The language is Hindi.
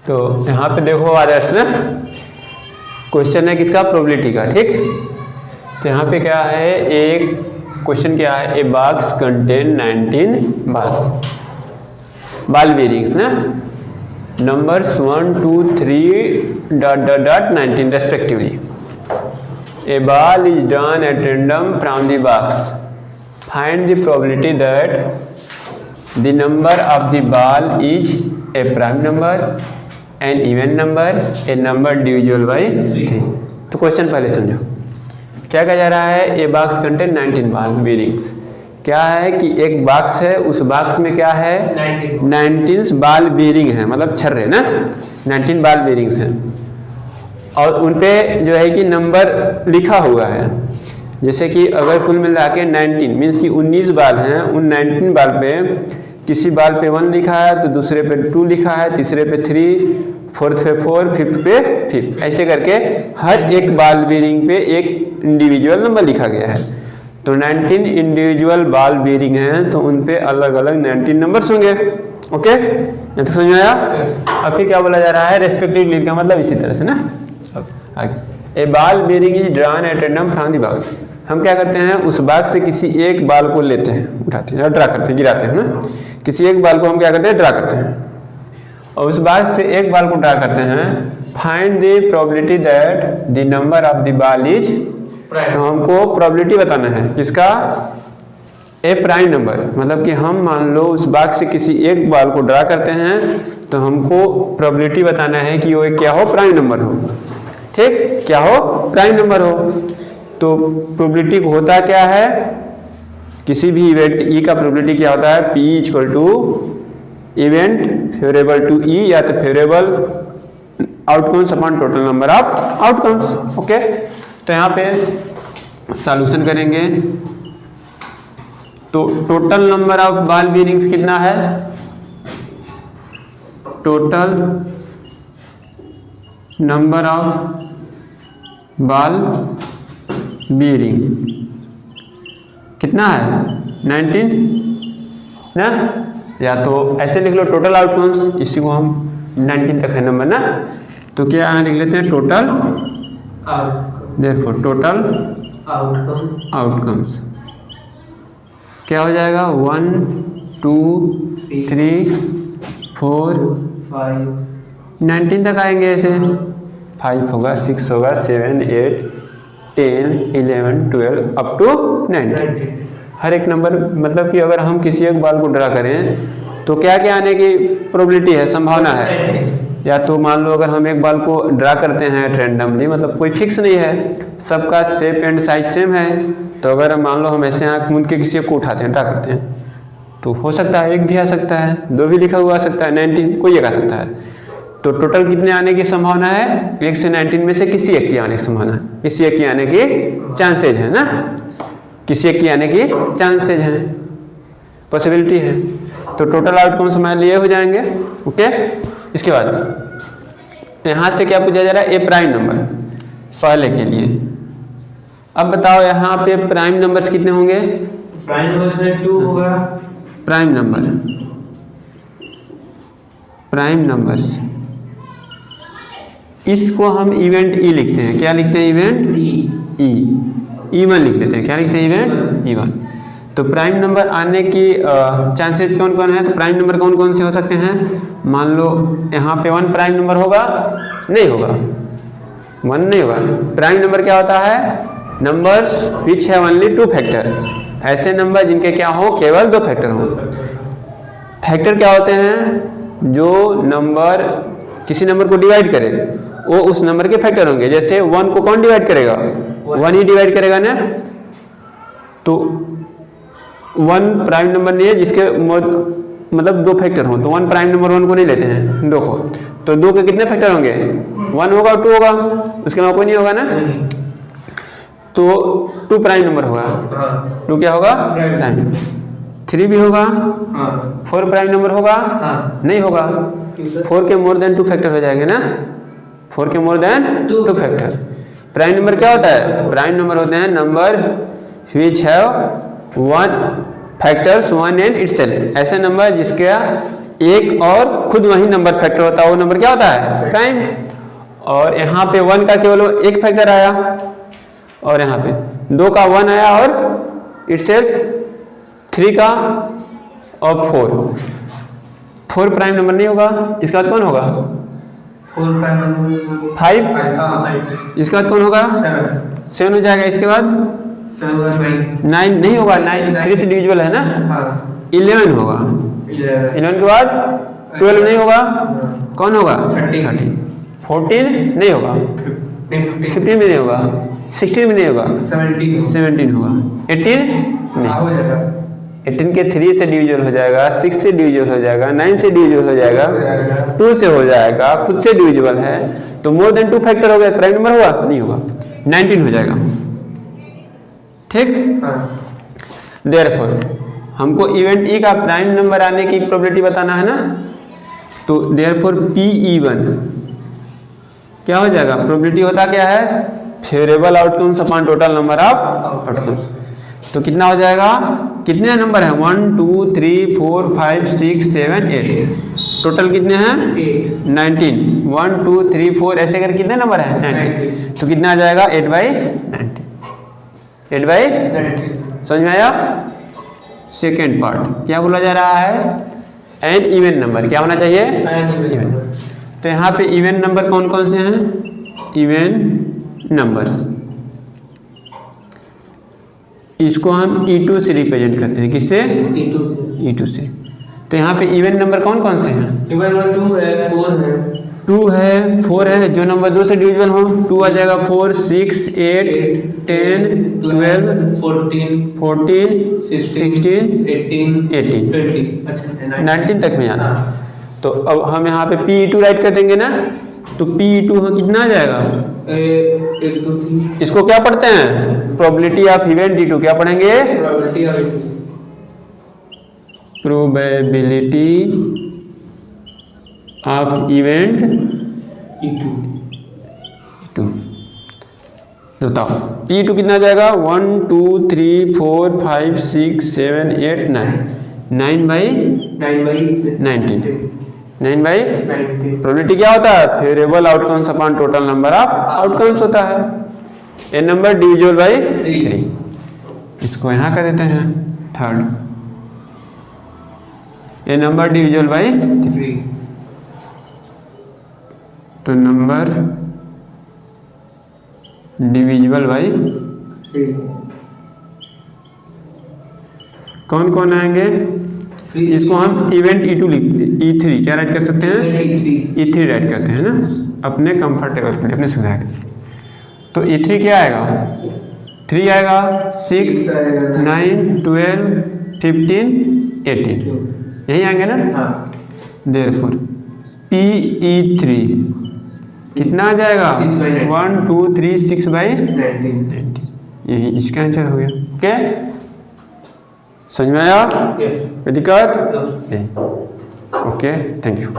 तो यहाँ पे देखो आदर्श ना, क्वेश्चन है किसका, प्रोबेबिलिटी का, ठीक। तो यहाँ पे क्या है, एक क्वेश्चन क्या है, a box contain 19 balls, ball bearings ना, numbers 1 2 3 .19 respectively. A ball is drawn at random from the box. Find the probability that the number of the ball is a prime number, an even number, a number divisible by 3। तो क्वेश्चन पहले समझो, क्या कहा जा रहा है, a box contain 19 ball bearings. क्या है कि एक बॉक्स है, उस बॉक्स में क्या है, 19 बॉल बेरिंग है, मतलब छर्रे ना, 19 बॉल बेरिंग्स हैं, और उन पे जो है कि नंबर लिखा हुआ है। जैसे कि अगर कुल मिला के 19 मीन्स कि 19 बाल हैं, उन 19 बाल पे किसी बाल पे 1 लिखा है, तो दूसरे पे 2 लिखा है, तीसरे पे 3, फोर्थ पे 4, फिफ्थ पे 5, ऐसे करके हर एक बाल बेरिंग पे एक इंडिविजुअल नंबर लिखा गया है। तो 19 इंडिविजुअल बाल बेरिंग हैं, तो उन पे अलग अलग 19 नंबर्स होंगे। ओके, ये तो समझ में आया। अब फिर क्या बोला जा रहा है, रेस्पेक्टिवली का मतलब इसी तरह से ना, a ball bearing is drawn at random from the box. हम क्या करते हैं, उस बॉक्स से किसी एक बाल को लेते हैं, उठाते हैं, ड्रा करते हैं, गिराते हैं ना, किसी एक बाल को हम क्या करते हैं, ड्रा करते हैं, और उस बॉक्स से एक बाल को ड्रा करते हैं। Find the probability that the number of the ball is, तो हमको प्रोबेबिलिटी बताना है किसका, ए प्राइम नंबर, मतलब कि हम मान लो उस बॉक्स से किसी एक बाल को ड्रा करते हैं, तो हमको प्रोबेबिलिटी बताना है कि वो क्या हो, प्राइम नंबर हो, ठीक, क्या हो, प्राइम नंबर हो। तो प्रोबेबिलिटी होता क्या है, किसी भी इवेंट ई का प्रोबेबिलिटी क्या होता है, P equal to event favourable to E, या तो favourable outcomes upon total number of outcomes. Okay, तो यहाँ पे सॉल्यूशन करेंगे, तो total number of ball bearings कितना है, total number of ball bearing कितना है, 19 ना, या तो ऐसे लिख लो टोटल आउटकम्स, इसी को हम 19 तक है नंबर ना, तो क्या लिख लेते हैं, टोटल देयरफॉर टोटल आउटकम्स क्या हो जाएगा, 1 2 3 4 5 19 तक आएंगे, ऐसे 5 होगा, 6 होगा, 7 8 10 11 12 अप टू 19। हर एक नंबर, मतलब कि अगर हम किसी एक बाल को ड्रा करें तो क्या क्या आने की प्रोबेबिलिटी है, संभावना है। या तो मान लो अगर हम एक बाल को ड्रा करते हैं रैंडमली, मतलब कोई फिक्स नहीं है, सबका शेप एंड साइज सेम है, तो अगर मान लो हम ऐसे आँख मूंद के किसी को उठाते हैं, ड्रा करते हैं, तो हो सकता है 1 भी आ सकता है, 2 भी लिखा हुआ आ सकता है, 19 कोई एक आ सकता है। तो टोटल कितने आने की संभावना है, 1 से 19 में से किसी एक की आने की संभावना है, किसी एक की आने की चांसेज है ना, किसी एक की आने की चांसेज है, पॉसिबिलिटी है। तो टोटल आउटकम्स हमारे लिए हो जाएंगे। ओके, इसके बाद यहाँ से क्या पूछा जा रहा है, ए प्राइम नंबर पहले के लिए। अब बताओ यहाँ पे प्राइम नंबर्स कितने होंगे, प्राइम नंबर्स में 2 होगा, प्राइम नंबर्स, इसको हम इवेंट ई लिखते हैं, क्या लिखते हैं, इवेंट ई1 लिख लेते हैं, क्या लिखते हैं, इवेंट ई1। तो प्राइम नंबर आने की चांसेस कौन कौन है, तो प्राइम नंबर कौन कौन से हो सकते हैं, मान लो यहाँ पे 1 प्राइम नंबर होगा, नहीं होगा, 1 नहीं होगा। प्राइम नंबर क्या होता है, नंबर्स विच है ओनली 2 फैक्टर, ऐसे नंबर जिनके क्या हो, केवल 2 फैक्टर हो। फैक्टर क्या होते हैं, जो नंबर किसी नंबर को डिवाइड करे वो उस नंबर के फैक्टर होंगे। जैसे 1 को कौन डिवाइड करेगा, 1 ही डिवाइड करेगा ना, तो 1 प्राइम नंबर नहीं है जिसके मतलब 2 फैक्टर हो, तो 1 प्राइम नंबर 1 को नहीं लेते हैं, 2 को, तो 2 के कितने फैक्टर होंगे, 1 होगा, 2 होगा, उसके अलावा कोई नहीं होगा ना, तो 2 प्राइम नंबर होगा, 2 क्या होगा, प्राइम। 3 भी होगा, 4 प्राइम नंबर होगा, नहीं होगा, 4 के मोर देन 2 फैक्टर हो जाएंगे ना, 4 के more than 2 factor. Prime number क्या होता है, प्राइम नंबर होते हैं number which have 1 factors 1 and itself, ऐसे नंबर जिसके एक और खुद वही नंबर फैक्टर होता है, वो नंबर क्या होता है? प्राइम। और यहाँ पे 1 का केवल एक फैक्टर आया, और यहाँ पे 2 का 1 आया, और इटसेल्फ 3 का और 4 प्राइम नंबर नहीं होगा। इसका बाद कौन होगा? 4 प्राइम 5। इसके बाद कौन होगा? 7 हो जाएगा। इसके बाद 9 नहीं होगा, 9 3 से डिविजिबल है ना। 11 होगा। 11 के बाद 12 नहीं होगा, कौन होगा? 13। 14 नहीं होगा, 15 में नहीं होगा, 16 में नहीं होगा, 17 होगा, 18 नहीं। 18 के 3 से डिविजिबल हो जाएगा, 6 से डिविजिबल हो जाएगा, 9 से डिविजिबल हो जाएगा, 2 से हो जाएगा, खुद से डिविजिबल है, तो मोर देन 2 फैक्टर हो गया, प्राइम नंबर हुआ? नहीं होगा, 19 हो जाएगा। ठीक। देयरफॉर हमको इवेंट ई का प्राइम नंबर आने की प्रोबेबिलिटी बताना है ना, तो देयरफॉर PE1 क्या हो जाएगा? प्रोबेबिलिटी होता क्या है? Favourable outcomes upon total number of outcomes. तो कितना हो जाएगा? कितने नंबर हैं? 1 2 3 4 5 6 7 8। टोटल कितने हैं? 19। 1 2 3 4 ऐसे करके कितने नंबर हैं? 19। तो कितना आ जाएगा? 8/19। 8/19। समझ में आया? सेकेंड पार्ट क्या बोला जा रहा है? एन इवन नंबर क्या होना चाहिए? इवन। तो यहाँ पे इवन नंबर कौन कौन से हैं? इवन नंबर्स, इसको हम E2 से रिप्रेजेंट करते हैं। किससे? E2 से। तो यहाँ पे इवन नंबर कौन कौन से हैं? 2 है, 4 है, 2 है, 4 है। जो नंबर 2 से डिविजिबल हो, 2 आ जाएगा, 4 6 8 10 12 14 16 18 अच्छा 19 तक में आना। तो अब हम यहाँ पे PE2 राइट कर देंगे ना, तो PE2 कितना आ जाएगा? 1 2 3। इसको क्या पढ़ते हैं? प्रोबेबिलिटी ऑफ इवेंट E2 क्या पढ़ेंगे? Probability of event E2। तो बताओ P2 कितना आ जाएगा? 1 2 3 4 5 6 7 8 9 9/19। 9/19। प्रोबेबिलिटी क्या होता है? Favourable outcomes upon total number of outcomes होता है। ए नंबर डिविजिबल बाई 3। इसको यहाँ कर देते हैं third. A number divisible by 3, तो नंबर डिविजिबल बाई 3 कौन कौन आएंगे? इसको हम इवेंट E3 क्या राइट कर सकते हैं? E3 राइट करते हैं ना, अपने कंफर्टेबल के लिए, अपने सुविधा के लिए। तो E3 क्या आएगा? 3 आएगा, 6 9 12 15 18 यही आएंगे ना। देयरफॉर PE3 कितना आ जाएगा? 1 2 3 6/19। यही इसका आंसर हो गया। ओके, समझ में आया? कोई दिक्कत? Okay, thank you.